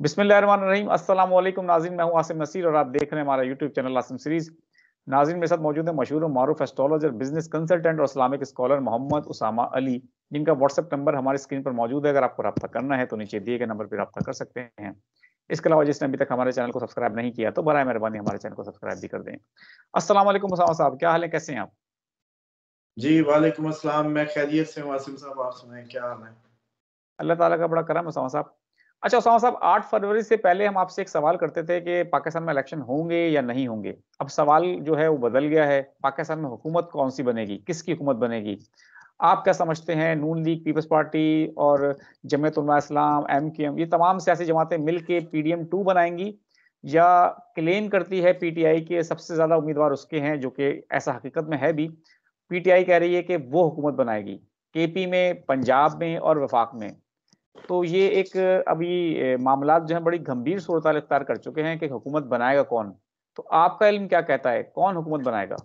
बिस्मिल्लाहिर्रहमानिर्रहीम। अस्सलाम वालेकुम नाज़रीन, मैं हूं आसिम नसीर और आप देख रहे हैं हमारा यूट्यूब चैनल आसिम सीरीज। नाज़रीन, मेरे साथ मौजूद है मशहूर और मारूफ एस्ट्रोलॉजर, बिजनेस कंसल्टेंट और इस्लामिक स्कॉलर मोहम्मद उसामा अली, जिनका व्हाट्सएप नंबर हमारी स्क्रीन पर मौजूद है। अगर आपको रब्ता करना है तो नीचे दिए गए नंबर पर रब्ता कर सकते हैं। इसके अलावा जिसने अभी तक हमारे चैनल को सब्सक्राइब नहीं किया तो बराए मेहरबानी हमारे चैनल को सब्सक्राइब भी कर दें। अस्सलाम वालेकुम उसामा साहब, क्या हाल है, कैसे हैं आप? जी वालेकुम अस्सलाम। मैं खैरियत से हूँ आसिम साहब, आप सुनाएं क्या हाल है? अल्लाह ताला का बड़ा करम है उसामा साहब। अच्छा उसामा साहब, 8 फरवरी से पहले हम आपसे एक सवाल करते थे कि पाकिस्तान में इलेक्शन होंगे या नहीं होंगे। अब सवाल जो है वो बदल गया है। पाकिस्तान में हुकूमत कौन-सी बनेगी? किसकी हुकूमत बनेगी? आप क्या समझते हैं, नून लीग, पीपल्स पार्टी और जमीयत उलमा इस्लाम, एमक्यूएम, ये तमाम सियासी जमातें मिल के पीडीएम 2 बनाएँगी, या क्लेम करती है पीटीआई के सबसे ज़्यादा उम्मीदवार उसके हैं, जो कि ऐसा हकीकत में है भी। पीटीआई कह रही है कि वो हुकूमत बनाएगी, केपी में, पंजाब में और वफाक में। तो ये एक अभी मामलात जो हैं बड़ी गंभीर सूरत-हाल इख्तियार कर चुके हैं कि हुकूमत बनाएगा कौन? तो आपका इल्म क्या कहता है, कौन हुकूमत बनाएगा?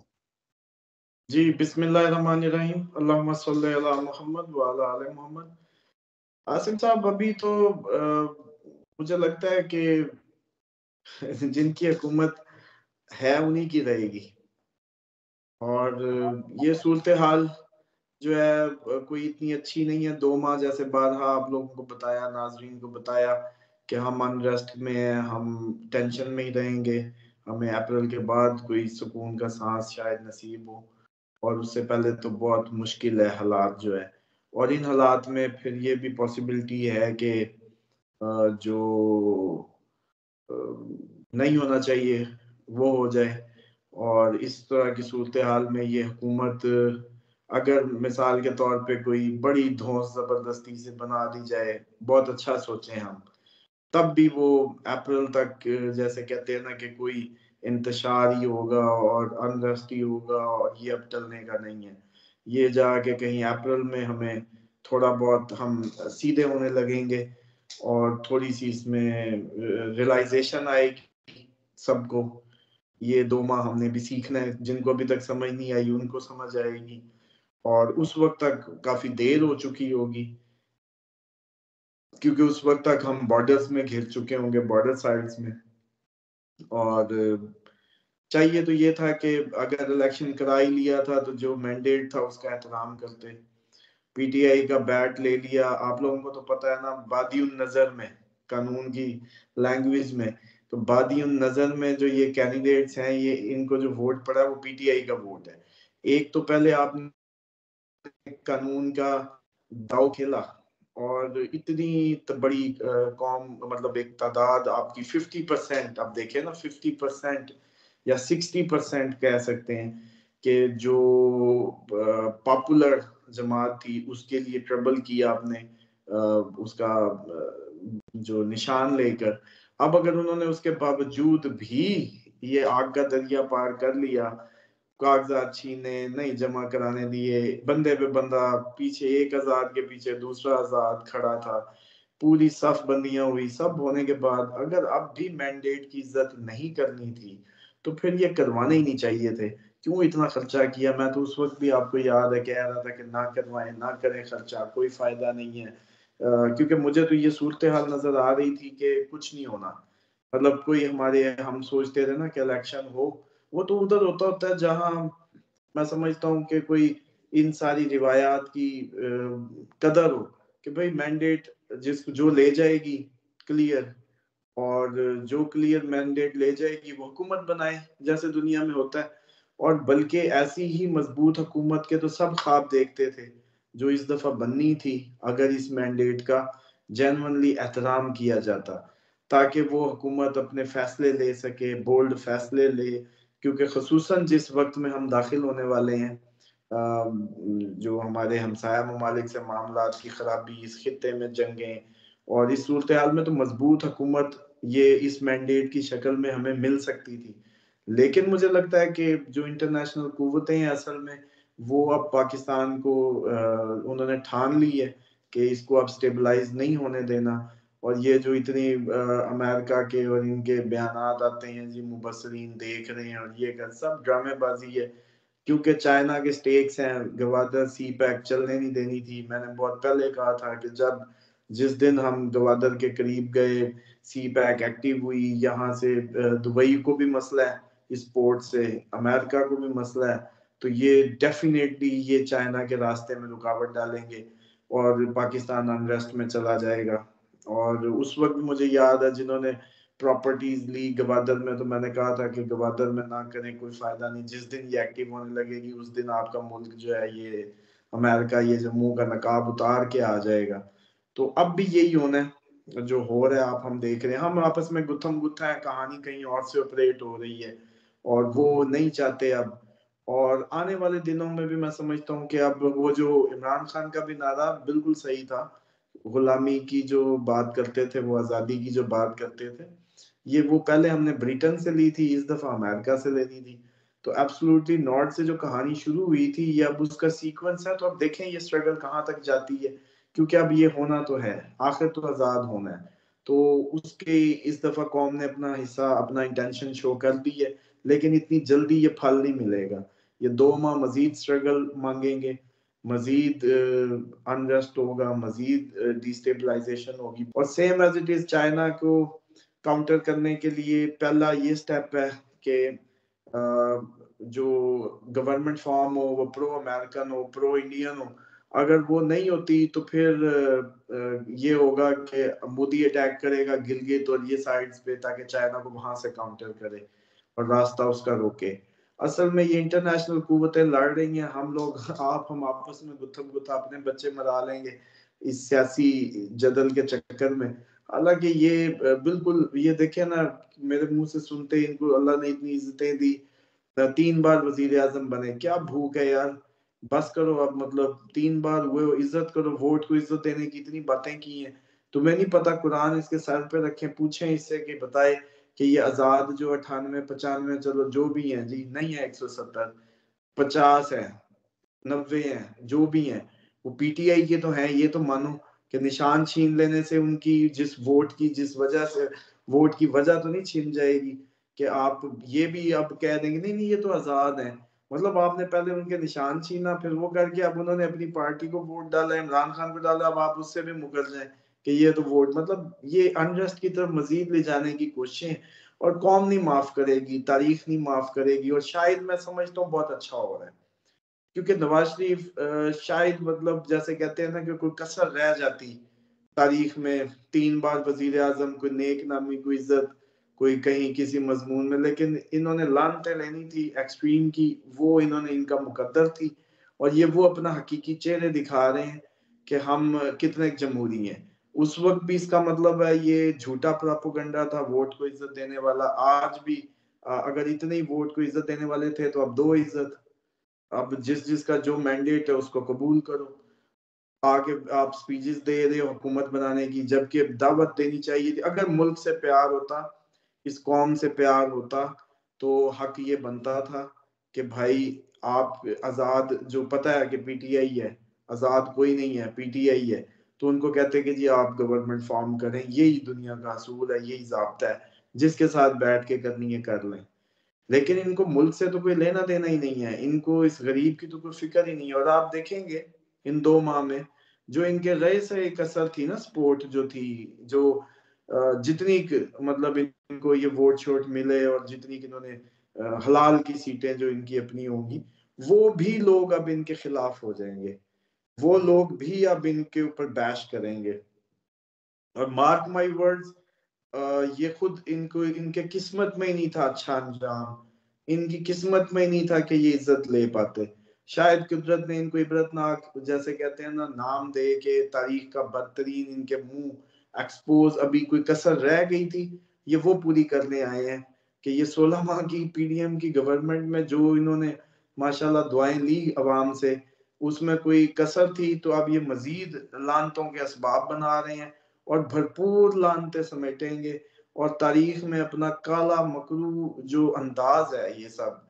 जी बिस्मिल्लाहिर्रहमानिर्रहीम, अल्लाहुम्मा सल्ली अला मुहम्मद व अला आले मोहम्मद। आसिम साहब, अभी तो मुझे लगता है कि जिनकी हुकूमत है उन्हीं की रहेगी। और ये सूरत हाल जो है कोई इतनी अच्छी नहीं है। 2 माह जैसे बारहा आप लोगों को बताया, नाज़रीन को बताया कि हम अनरेस्ट में हैं, हम टेंशन में ही रहेंगे, हमें अप्रैल के बाद कोई सुकून का सांस शायद नसीब हो, और उससे पहले तो बहुत मुश्किल है हालात जो है। और इन हालात में फिर ये भी पॉसिबिलिटी है कि जो अ, नहीं होना चाहिए वो हो जाए। और इस तरह की सूरत हाल में ये हुकूमत अगर मिसाल के तौर पे कोई बड़ी धौंस ज़बरदस्ती से बना दी जाए, बहुत अच्छा सोचें हम, तब भी वो अप्रैल तक जैसे कहते हैं ना कि कोई इंतशार ही होगा और अनरेस्ट ही होगा, और ये अब टलने का नहीं है। ये जाके कहीं अप्रैल में हमें थोड़ा बहुत हम सीधे होने लगेंगे, और थोड़ी-सी इसमें रियलाइज़ेशन आएगी सबको। ये 2 माह हमने भी सीखना है, जिनको अभी तक समझ नहीं आई उनको समझ आएगी, और उस वक़्त तक काफ़ी देर हो चुकी होगी, क्योंकि उस वक़्त तक हम बॉर्डर्स में घिर चुके होंगे, बॉर्डर साइड्स में। और चाहिए तो ये था कि अगर इलेक्शन करा ही लिया था तो जो मैंडेट था उसका एहतराम करते। पीटीआई का बैट ले लिया, आप लोगों को तो पता है ना, बादियुन नज़र में, कानून की लैंग्वेज में, तो बादियुन नज़र में जो ये कैंडिडेट्स हैं, ये इनको जो वोट पड़ा है वो पीटीआई का वोट है। एक तो पहले आपने कानून का दांव खेला, और इतनी बड़ी कौम, मतलब एक तादाद आपकी 50%, आप देखें ना 50% या 60% कह सकते हैं कि जो पॉपुलर जमात थी उसके लिए ट्रबल किया आपने, उसका जो निशान लेकर। अब अगर उन्होंने उसके बावजूद भी ये आग का दरिया पार कर लिया, कागजात छीने, नहीं जमा कराने दिए, बंदे पे बंदा, पीछे एक आजाद के पीछे दूसरा आजाद खड़ा था, पूरी सफ बंदियां हुई, सब होने के बाद अगर अब भी मैंडेट की इज्जत नहीं करनी थी तो फिर ये करवाने ही नहीं चाहिए थे। क्यों इतना खर्चा किया? मैं तो उस वक्त भी, आपको याद है, कह रहा था कि ना करवाएं, ना करें खर्चा, कोई फायदा नहीं है। क्योंकि मुझे तो ये सूरत हाल नजर आ रही थी कि कुछ नहीं होना। मतलब कोई हमारे, हम सोचते थे ना कि इलेक्शन हो, वो तो उधर होता है जहां मैं समझता हूँ कि कोई इन सारी रिवायात की कदर हो, कि भाई मैंडेट जिस जो ले जाएगी क्लियर, और जो क्लियर मैंडेट ले जाएगी वो हुकूमत बनाए, जैसे दुनिया में होता है। और बल्कि ऐसी ही मजबूत हुकूमत के तो सब ख्वाब देखते थे जो इस दफा बननी थी, अगर इस मैंडेट का जेन्युइनली एहतराम किया जाता, ताकि वो हुकूमत अपने फैसले ले सके, बोल्ड फैसले ले। क्योंकि खसूसन जिस वक्त में हम दाखिल होने वाले हैं, जो हमारे हमसाया ममालिक से मामलात की खराबी, इस खित्ते में जंगें, और इस सूरत हाल में तो मजबूत हुकूमत ये इस मैंडेट की शक्ल में हमें मिल सकती थी। लेकिन मुझे लगता है कि जो इंटरनेशनल कुव्वतें हैं असल में, वो अब पाकिस्तान को उन्होंने ठान ली है कि इसको अब स्टेबलाइज नहीं होने देना। और ये जो इतनी अमेरिका के और इनके बयानात आते हैं, जी मुबसरीन देख रहे हैं और ये कर, सब ड्रामेबाजी है। क्योंकि चाइना के स्टेक्स हैं, गवादर सी पैक चलने नहीं देनी थी। मैंने बहुत पहले कहा था कि जब जिस दिन हम गवादर के करीब गए, सी पैक एक्टिव हुई, यहाँ से दुबई को भी मसला है इस पोर्ट से, अमेरिका को भी मसला है, तो ये डेफिनेटली ये चाइना के रास्ते में रुकावट डालेंगे और पाकिस्तान अनरेस्ट में चला जाएगा। और उस वक्त मुझे याद है जिन्होंने प्रॉपर्टीज ली गवादर में, तो मैंने कहा था कि गवादर में ना करें, कोई फायदा नहीं, जिस दिन ये एक्टिव होने लगेगी उस दिन आपका मुल्क जो है ये अमेरिका ये जम्मू का नकाब उतार के आ जाएगा। तो अब भी यही होना है जो हो रहा है, आप हम देख रहे हैं, हम आपस में गुत्थम गुत्था है, कहानी कहीं और से ऑपरेट हो रही है और वो नहीं चाहते अब। और आने वाले दिनों में भी मैं समझता हूँ कि अब वो जो इमरान खान का भी नारा बिल्कुल सही था, गुलामी की जो बात करते थे, वो आजादी की जो बात करते थे, ये वो पहले हमने ब्रिटेन से ली थी, इस दफा अमेरिका से लेनी थी। तो एब्सोल्युटली नॉर्थ से जो कहानी शुरू हुई थी ये अब उसका सीक्वेंस है, तो अब देखें ये स्ट्रगल कहाँ तक जाती है, क्योंकि अब ये होना तो है, आखिर तो आजाद होना है। तो उसके इस दफा कौम ने अपना हिस्सा, अपना इंटेंशन शो कर दी है, लेकिन इतनी जल्दी ये फल नहीं मिलेगा, ये 2 माह मजीद स्ट्रगल मांगेंगे, मजीद अनरेस्ट होगा, मजीद डिस्टेबलाइजेशन होगी। और same as it is China को काउंटर करने के लिए पहला ये स्टेप है कि जो गवर्नमेंट फॉर्म हो वो प्रो अमेरिकन हो, प्रो इंडियन हो, अगर वो नहीं होती तो फिर ये होगा कि मोदी अटैक करेगा गिलगित और ये साइड्स पे, ताकि चाइना को वहां से काउंटर करे और रास्ता उसका रोके। असल में ये इंटरनेशनल कुव्वतें लड़ रही हैं, हम लोग हम आपस में गुत्थम गुत्था अपने बच्चे मरा लेंगे इस सियासी जदल के चक्कर में। हालांकि ये बिल्कुल, ये देखे ना, मेरे मुंह से सुनते इनको अल्लाह ने इतनी इज्जतें दी, 3 बार वजीर आजम बने, क्या भूख है यार, बस करो अब, मतलब 3 बार हुए हो, इज्जत करो, वोट को इज्जत देने की इतनी बातें की हैं, तुम्हें नहीं पता, कुरान इसके सर पे रखे, पूछें इससे कि बताए कि ये आजाद जो 98 95 चलो जो भी है जी, नहीं है 170, 50 है, 90 है, जो भी है, वो पीटीआई के तो हैं, ये तो मानो कि निशान छीन लेने से उनकी जिस वोट की, जिस वजह से वोट की वजह तो नहीं छीन जाएगी, कि आप ये भी अब कह देंगे नहीं नहीं ये तो आजाद है, मतलब आपने पहले उनके निशान छीना, फिर वो करके अब उन्होंने अपनी पार्टी को वोट डाला, इमरान खान को डाला, अब आप उससे भी मुकर जाए कि ये तो वोट, मतलब ये अनरेस्ट की तरफ मजीद ले जाने की कोशिशें, और कौम नहीं माफ करेगी, तारीख नहीं माफ करेगी, और शायद मैं समझता हूँ बहुत अच्छा हो रहा है, क्योंकि नवाज शरीफ शायद, मतलब जैसे कहते हैं ना कि कोई कसर रह जाती तारीख में, 3 बार वजीर आजम, कोई नेक नामी, कोई इज्जत, कोई कहीं किसी मजमून में, लेकिन इन्होंने लानतें लेनी थी एक्सट्रीम की, वो इन्होंने, इनका मुकद्दर थी, और ये वो अपना हकीकी चेहरे दिखा रहे हैं कि हम कितने जमहूरी हैं। उस वक्त भी इसका मतलब है ये झूठा प्रोपोगंडा था वोट को इज्जत देने वाला, आज भी अगर इतने ही वोट को इज्जत देने वाले थे तो अब 2 इज्जत, अब जिस जिसका जो मैंडेट है उसको कबूल करो, आके आप स्पीचेस दे रहे हो हुकूमत बनाने की, जबकि दावत देनी चाहिए थी, अगर मुल्क से प्यार होता, इस कौम से प्यार होता, तो हक ये बनता था कि भाई आप आजाद, जो पता है कि पीटीआई है, आजाद कोई नहीं है, पीटीआई है, तो उनको कहते कि जी आप गवर्नमेंट फॉर्म करें, यही दुनिया का असूल है, यही ज़ाब्ता है, जिसके साथ बैठ के करनी है कर लें। लेकिन इनको मुल्क से तो कोई लेना देना ही नहीं है, इनको इस गरीब की तो कोई फिक्र ही नहीं है। और आप देखेंगे इन 2 माह में जो इनके रहे से एक असर थी ना, सपोर्ट जो थी, जो जितनी मतलब इनको ये वोट शोट मिले और जितनी कि इन्होंने हलाल की सीटें जो इनकी अपनी होंगी, वो भी लोग अब इनके खिलाफ हो जाएंगे, वो लोग भी अब इनके ऊपर बैश करेंगे। और मार्क माई वर्ड्स, ये खुद इनको, इनके किस्मत में ही नहीं था अच्छा अंजाम, इनकी किस्मत में ही नहीं था कि ये इज्जत ले पाते, शायद कुदरत ने इनको इबरतनाक, जैसे कहते हैं ना, नाम दे के तारीख का बदतरीन इनके मुंह एक्सपोज, अभी कोई कसर रह गई थी ये वो पूरी करने आए हैं, कि ये 16 माह की पीडीएम की गवर्नमेंट में जो इन्होंने माशाल्लाह दुआएं ली अवाम से, उसमें कोई कसर थी तो अब ये मजीद लानतों के असबाब बना रहे हैं और भरपूर लानते समेटेंगे, और तारीख में अपना काला मकरू जो अंदाज है ये सब,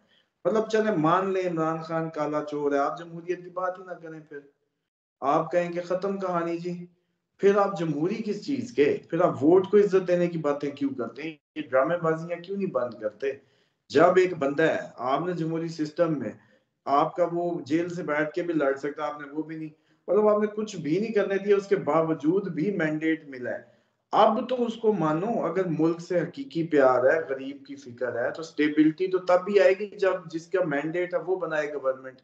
मतलब चले मान ले इमरान खान काला चोर है, आप जमहूरियत की बात ही ना करें, फिर आप कहेंगे खत्म कहानी जी, फिर आप जमहूरी किस चीज के, फिर आप वोट को इज्जत देने की बातें क्यों करते हैं, ये ड्रामेबाजियां क्यों नहीं बंद करते। जब एक बंदा है, आपने जमहूरी सिस्टम में, आपका वो जेल से बैठ के भी लड़ सकता, आपने वो भी नहीं, मतलब आपने कुछ भी नहीं करने दिया, उसके बावजूद भी मैंडेट मिला है। अब तो उसको मानो, अगर मुल्क से हकीकी प्यार है, गरीब की फिक्र है, तो स्टेबिलिटी तो तब भी आएगी जब जिसका मैंडेट है वो बनाए गवर्नमेंट।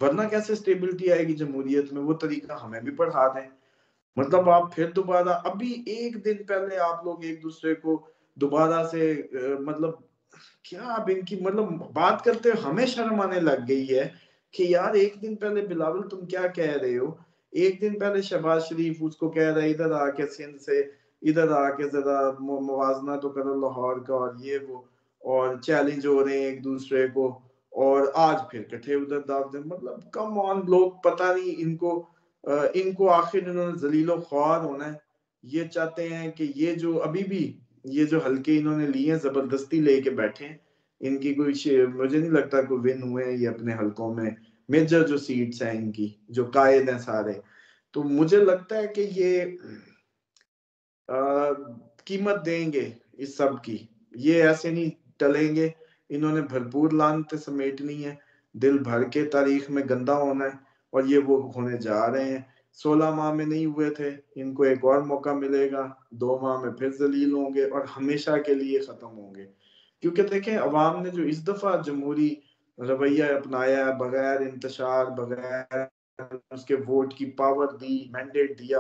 वरना कैसे स्टेबिलिटी आएगी जमहूरियत में? वो तरीका हमें भी पढ़ा दें। मतलब आप फिर दोबारा, अभी एक दिन पहले आप लोग एक दूसरे को दोबारा से मतलब क्या आप इनकी मतलब बात करते हो, हमें शर्म आने लग गई है कि यार एक दिन पहले बिलावल तुम क्या कह रहे हो, एक दिन पहले शहबाज शरीफ उसको कह रहा है इधर आके सिंध से इधर आके जरा मुवाजना तो करो लाहौर का और ये वो, और चैलेंज हो रहे हैं एक दूसरे को, और आज फिर कट्ठे उधर दाव दे। मतलब कम ऑन, लोग पता नहीं इनको इनको आखिर इन्होंने जलीलो ख्वार होना है। ये चाहते हैं कि ये जो अभी भी ये जो हल्के इन्होंने लिए हैं जबरदस्ती लेके बैठे हैं, इनकी कोई मुझे नहीं लगता कोई विन हुए हैं ये अपने हलकों में। मेजर जो सीट्स हैं इनकी, जो कायद हैं सारे, तो मुझे लगता है कि ये कीमत देंगे इस सब की। ये ऐसे नहीं टलेंगे, इन्होंने भरपूर लानतें समेटनी है, दिल भर के तारीख में गंदा होना है, और ये वो होने जा रहे हैं। 16 माह में नहीं हुए थे, इनको एक और मौका मिलेगा, 2 माह में फिर जलील होंगे और हमेशा के लिए खत्म होंगे। क्योंकि देखें, अवाम ने जो इस दफा जमहूरी रवैया अपनाया है, बगैर इंतशार, बगैर उसके वोट की पावर दी, मैंडेट दिया,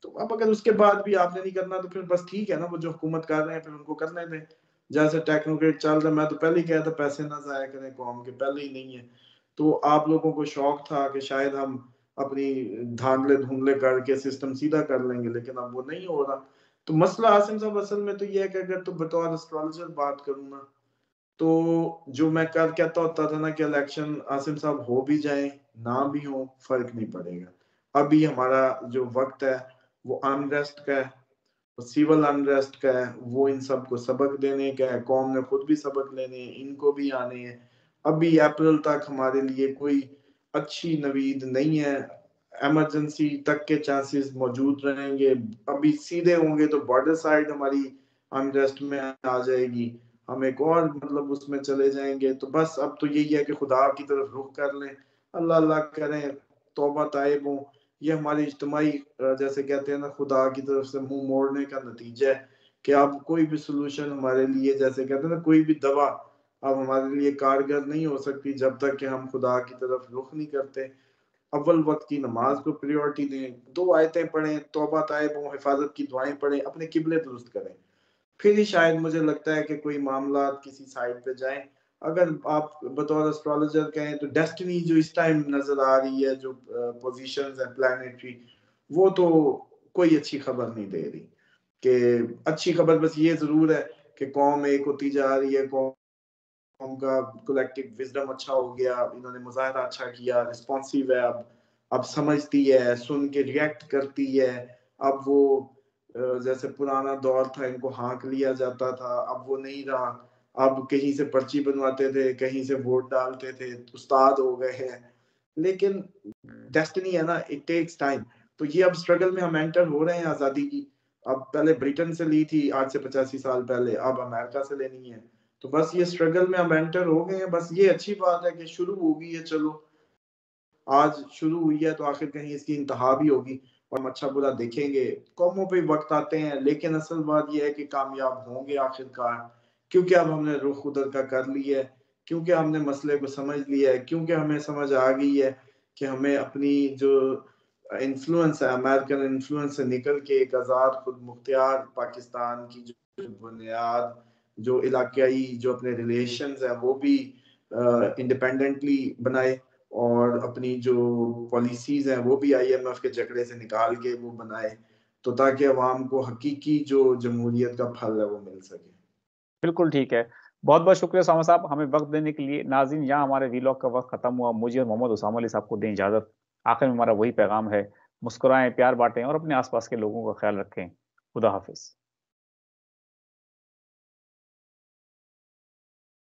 तो अब अगर उसके बाद भी आपने नहीं करना तो फिर बस ठीक है ना, वो जो हुकूमत कर रहे हैं फिर उनको करने दें। जैसे टेक्नोक्रेट चल रहा है, मैं तो पहले ही कहा था पैसे ना जाया करें कौम के, पहले ही नहीं है। तो आप लोगों को शौक था कि शायद हम अपनी धांधले धुंधले करके सिस्टम सीधा कर लेंगे, लेकिन अब वो नहीं हो रहा। तो मसला आसिम साहब असल में तो ये है कि अगर तो बतौर एस्ट्रोलॉजर बात करूँ ना, तो जो मैं कल कहता होता था ना कि इलेक्शन आसिम साहब हो भी जाए ना भी हो फर्क नहीं पड़ेगा। अभी हमारा जो वक्त है वो अनरेस्ट का है, सिविल अनरेस्ट का है, वो इन सबको सबक देने का है, कौम ने खुद भी सबक लेने हैं, इनको भी आने हैं। अभी अप्रैल तक हमारे लिए कोई अच्छी नवीद नहीं है, इमरजेंसी तक के चांसेस मौजूद रहेंगे। अभी सीधे होंगे तो बॉर्डर साइड हमारी अनरेस्ट में आ जाएगी, हम एक और मतलब उसमें चले जाएंगे। तो बस अब तो यही है कि खुदा की तरफ रुख कर लें, अल्लाह अल्लाह करें, तौबा ताइब हों। ये हमारी इज्तिमाई जैसे कहते हैं ना, खुदा की तरफ से मुंह मोड़ने का नतीजा है कि अब कोई भी सोल्यूशन हमारे लिए, जैसे कहते हैं ना, कोई भी दवा अब हमारे लिए कारगर नहीं हो सकती जब तक कि हम खुदा की तरफ रुख नहीं करते। अव्वल वक्त की नमाज को प्रायोरिटी दें, 2 आयतें पढ़ें, तौबा ताइब हों, हिफाजत की दुआएं पढ़ें, अपने किबले दुरुस्त करें, फिर ही शायद मुझे लगता है कि कोई मामला किसी साइड पे जाए। अगर आप बतौर एस्ट्रोलॉजर कहें तो डेस्टिनी जो इस टाइम नजर आ रही है, जो पोजीशंस है प्लैनेटरी, वो तो कोई अच्छी खबर नहीं दे रही। कि अच्छी खबर बस ये जरूर है कि कौम एक होती जा रही है, कौम का कलेक्टिव विजडम अच्छा हो गया, इन्होंने मुजाहरा अच्छा किया, रिस्पॉन्सिव है, अब समझती है, सुन के रिएक्ट करती है। अब वो जैसे पुराना दौर था, इनको हाँक लिया जाता था, अब वो नहीं रहा। अब कहीं से पर्ची बनवाते थे, कहीं से वोट डालते थे, उस्ताद हो गए हैं। लेकिन डेस्टिनी है ना, इट टेक्स टाइम। तो ये अब स्ट्रगल में हम एंटर हो रहे हैं आजादी की। अब पहले ब्रिटेन से ली थी आज से 85 साल पहले, अब अमेरिका से लेनी है। तो बस ये स्ट्रगल में हम एंटर हो गए हैं। बस ये अच्छी बात है कि शुरू हो गई है, चलो आज शुरू हुई है तो आखिर कहीं इसकी इंतहा भी होगी और हम अच्छा बुरा देखेंगे। कौमों पे वक्त आते हैं, लेकिन असल बात यह है कि कामयाब होंगे आखिरकार, क्योंकि अब हमने रुख उधर का कर लिया है, क्योंकि हमने मसले को समझ लिया है, क्योंकि हमें समझ आ गई है कि हमें अपनी जो इन्फ्लुएंस है, अमेरिकन इन्फ्लुएंस से निकल के एक आज़ाद खुद मुख्तियार पाकिस्तान की जो बुनियाद, जो इलाकाई जो अपने रिलेशंस हैं वो भी इंडिपेंडेंटली बनाए, और अपनी जो पॉलिसीज हैं वो भी आईएमएफ के जकड़े से निकाल के वो बनाए, तो ताकि अवाम को हकीकी जो जमहूरियत का फल है वो मिल सके। बिल्कुल ठीक है। बहुत-बहुत शुक्रिया उसामा साहब हमें वक़्त देने के लिए। नाज़रीन, यहाँ हमारे वीलॉग का वक़्त खत्म हुआ। मुझे और मोहम्मद उसामा अली साहब को दें इजाज़त। आखिर में हमारा वही पैगाम है, मुस्कुराएँ, प्यार बाँटें और अपने आस-पास के लोगों का ख़्याल रखें। खुदा हाफ़िज़।